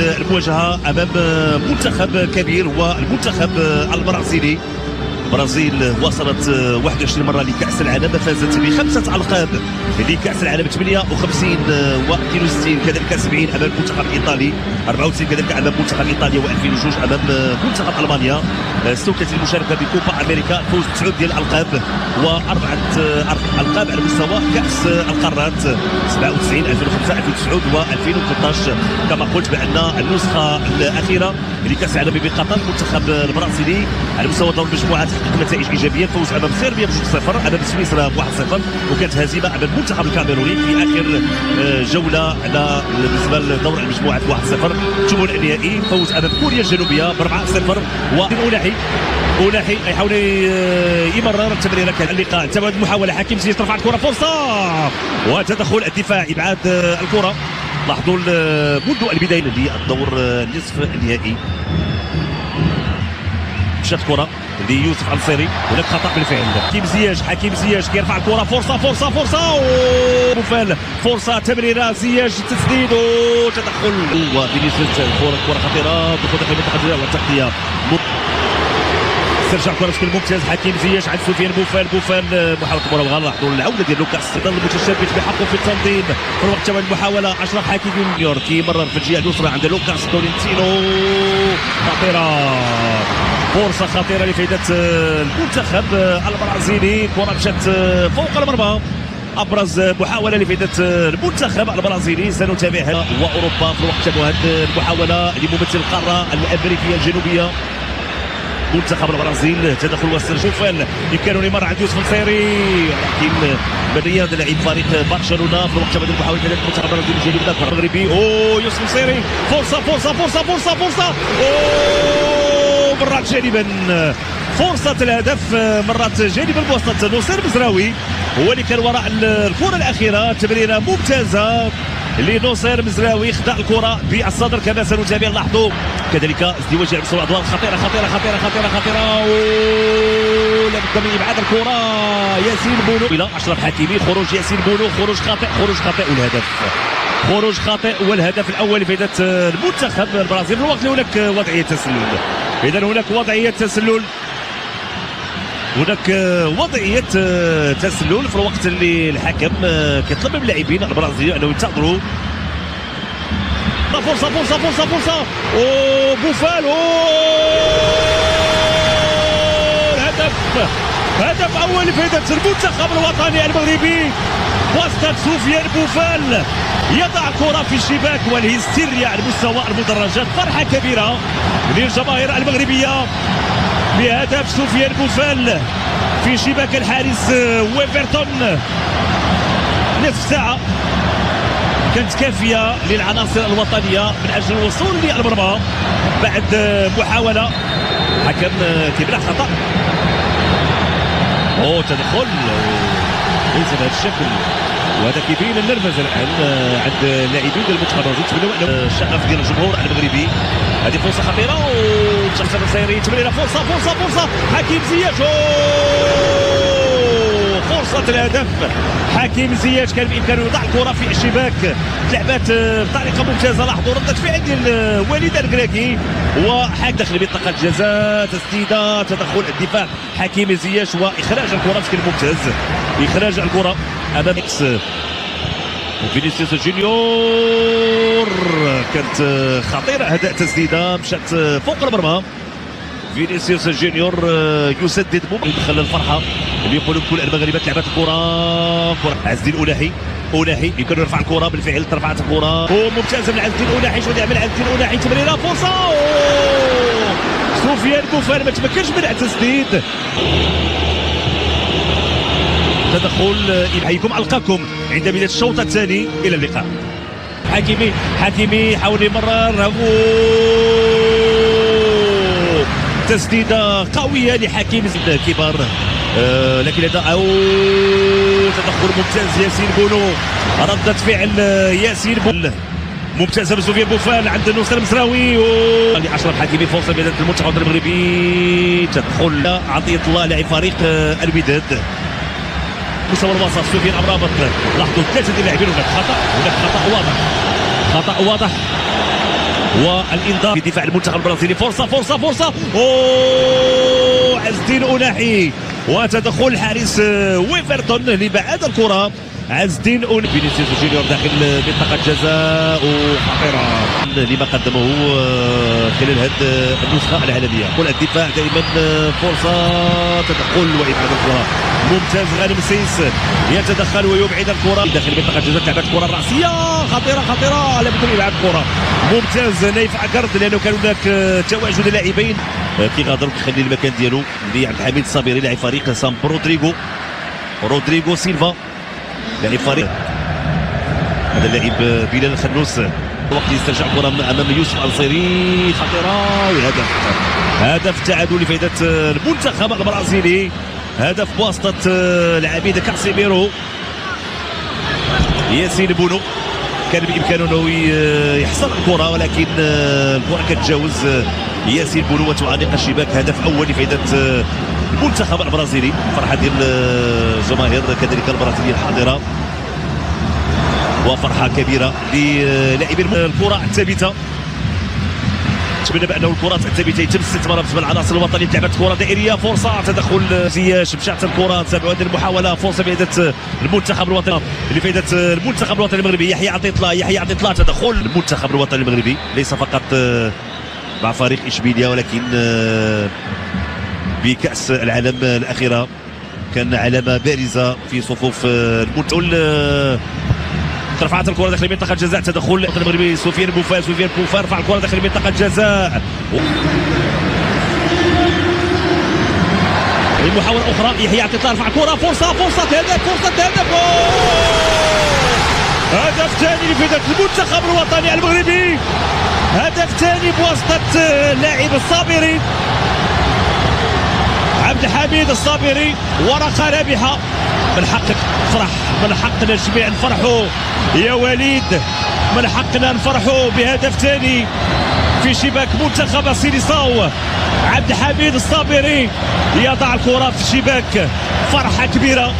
هذه المواجهه امام منتخب كبير هو المنتخب البرازيلي. البرازيل وصلت 21 مره لكاس العالم، فازت ب5 القاب لكاس العالم 58 و62 كذلك 70 امام المنتخب الايطالي، 94 كذلك امام منتخب ايطاليا، و2002 امام منتخب المانيا. 36 مشاركه بكوبا امريكا، فوز 9 ديال الالقاب واربعه القاب على مستوى كاس القارات 97 2005 2009 و2013. كما قلت بان النسخه الاخيره لكاس العالم بقطر المنتخب البرازيلي على مستوى دور المجموعات حقق نتائج ايجابيه، فوز امام صربيا ب2-0، امام سويسرا ب1-0، وكانت هزيمه امام المنتخب الكاميروني في اخر جوله على بالنسبه لدور المجموعات 1-0. ثم النهائي فوز امام كوريا الجنوبيه ب4-0. أولاحي يحاول يمرر التمريره كان اللقاء. تبعد المحاوله، حكيم زياش ترفع الكره، فرصه وتدخل الدفاع، ابعاد الكره. لاحظوا منذ البدايه للدور نصف النهائي مشات كره ليوسف انصيري، هناك خطا بالفعل. حكيم زياش كيرفع الكره، فرصه بوفال، فرصه تمريره زياش، تسديد وتدخل وفينيسيوس. كره خطيره دخول داخل منطقه الجزاء والتغطيه. ترجع الكره بشكل ممتاز، حكيم زياش عند سفيان بوفال محاوله المراوغه. لاحظوا العوده ديال لوكاس ظل متشبث بحقه في التنظيم في الوقت تبع المحاوله. اشرف حكيمي جونيور كيمرر في الجهه اليسرى عند لوكاس تولنتينو، خطيره، فرصه خطيره لفائده المنتخب البرازيلي. كره مشات فوق المرمى، ابرز محاوله لفائده المنتخب البرازيلي سنتابعها. واوروبا في الوقت تبع هذه المحاوله لممثل القاره الامريكيه الجنوبيه منتخب البرازيل. تدخل واسترجاع بوفال، بامكانه يمر عند يوسف نصيري، ولكن برياض لاعب فريق برشلونه في الوقت تبع المحاوله ديال المنتخب البرازيلي الجنوبي المغربي. يوسف نصيري، فرصه مرات جانبا، فرصة الهدف مرات جانبا بواسطة نصير مزراوي، هو اللي كان وراء الكرة الأخيرة. تمريرة ممتازة لنصير مزراوي، خدع الكرة بالصدر كما سنتابع. لاحظوا كذلك ازدواج على مستوى الأضواء، خطيرة لا بد من إبعاد الكرة. ياسين بونو إلى أشرف حكيمي، خروج ياسين بونو، خروج خاطئ والهدف الأول لفائدة المنتخب البرازيل في الوقت اللي هناك وضعية تسلل. إذا هناك وضعية تسلل، في الوقت اللي الحكم كيطلب من اللاعبين البرازيليين انه ينتظروا. فرصة بوفال، هدف اول لفائدة المنتخب الوطني المغربي وسط سفيان بوفال، يضع كرة في الشباك والهستيريا على مستوى المدرجات. فرحة كبيرة للجماهير المغربية بهدف سفيان بوفال في شباك الحارس ويفرتون. نصف ساعة كانت كافية للعناصر الوطنية من أجل الوصول للمرمى بعد محاولة. حكم كيبلع خطأ، تدخل ليس بهذا الشكل، وهذا كيبين النرفزه الان عند اللاعبين ديال المنتخب البرازيلي. تبنوا انه الشغف ديال الجمهور المغربي. هذه فرصه خطيره وتشخص النصيري، تمريره، فرصه حكيم زياش، فرصه الهدف. حكيم زياش كان بامكانه يضع الكره في الشباك، لعبات بطريقه ممتازه. لاحظوا رده فعل ديال وليد الكراكي وحاك داخل منطقه الجزاء، تسديده، تدخل الدفاع حكيم زياش واخراج الكره بشكل ممتاز. اخراج الكره امام اكس فينيسيوس جونيور، كانت خطيره. هذا تسديده مشات فوق المرمى. فينيسيوس جونيور يسدد، يدخل الفرحه اللي يقولوا كل المغاربه لعبت الكره. عز الدين أولاحي يمكن يرفع الكره، بالفعل رفعت الكره ممتازه من عز الدين أولاحي. شو يعمل عز الدين أولاحي؟ تمريره، فرصه، سفيان بوفال ما تمكنش من التسديد. تدخل يحييكم، ألقاكم عند بداية الشوط الثاني. إلى اللقاء. حكيمي حاول يمرر، تسديدة قوية لحكيم كبار، لكن هذا تدخل ممتاز. ياسين بونو، ردة فعل ياسين بونو ممتازة من سفيان بوفال عند نصير مزراوي لأشرف حكيمي. فرصة بيد المنتخب المغربي، تدخل عطية الله لاعب فريق الوداد. مستوى الوسط سفيان والانذار في دفاع المنتخب البرازيلي. فرصه فرصه فرصه، اوه عز الدين أناحي وتدخل الحارس ويفرتون لبعاد الكره. عز الدين فينيسيوس جونيور داخل منطقه جزاء خطيره لما قدمه خلال هذه النسخه العالميه. كل الدفاع دائما فرصه تدخل وابعاد الكره ممتاز. غانم سيس يتدخل ويبعد الكره داخل منطقه جزاء. لعبت الكره الراسيه خطيره خطيره لابد من ابعاد الكره. ممتاز نايف عكرد لانه كان هناك تواجد لاعبين كيغادروا كيخلي المكان ديالو لعبد الحميد الصابري لاعب فريق سان رودريغو سيلفا لاعب فريق. هذا اللاعب بلال الخنوس وقت يسترجع الكره امام يوسف الصيري خطيره وهدف. هدف تعادل لفائده المنتخب البرازيلي. هدف بواسطه العبيد كاسيميرو. ياسين بونو كان بامكانه انه يحصل الكره ولكن الكره كتجاوز ياسين بونو وتعانق الشباك. هدف اول لفائده المنتخب البرازيلي. فرحه ديال الجماهير كذلك البرازيليه الحاضره وفرحه كبيره للاعبين الكره الثابته. نتمنى بانه الكرات الثابته يتم استثمارها بالنسبه للعناصر الوطنيه. لعبت كره دائريه فرصه تدخل زياش مشات الكره. تابعوا هذه المحاوله فرصه بفائده المنتخب الوطني لفائده المنتخب الوطني المغربي. يحيى عطيطلا تدخل المنتخب الوطني المغربي ليس فقط مع فريق اشبيليه ولكن بكأس العالم الأخيرة كان علامة بارزة في صفوف المنتخب. رفعت الكرة داخل منطقة الجزاء. تدخل المغربي سفيان بوفال رفع الكرة داخل منطقة الجزاء. المحاولة أخرى يحيى عطيطلا رفع الكرة فرصة هدف هدف ثاني لفائدة المنتخب الوطني المغربي. هدف ثاني بواسطة اللاعب الصابري عبد الحميد الصابري. ورقه رابحه. من حقك تفرح، من حقنا جميع نفرحوا يا وليد، من حقنا نفرحوا بهدف ثاني في شباك منتخب سيليساو. عبد الحميد الصابري يضع الكره في الشباك. فرحه كبيره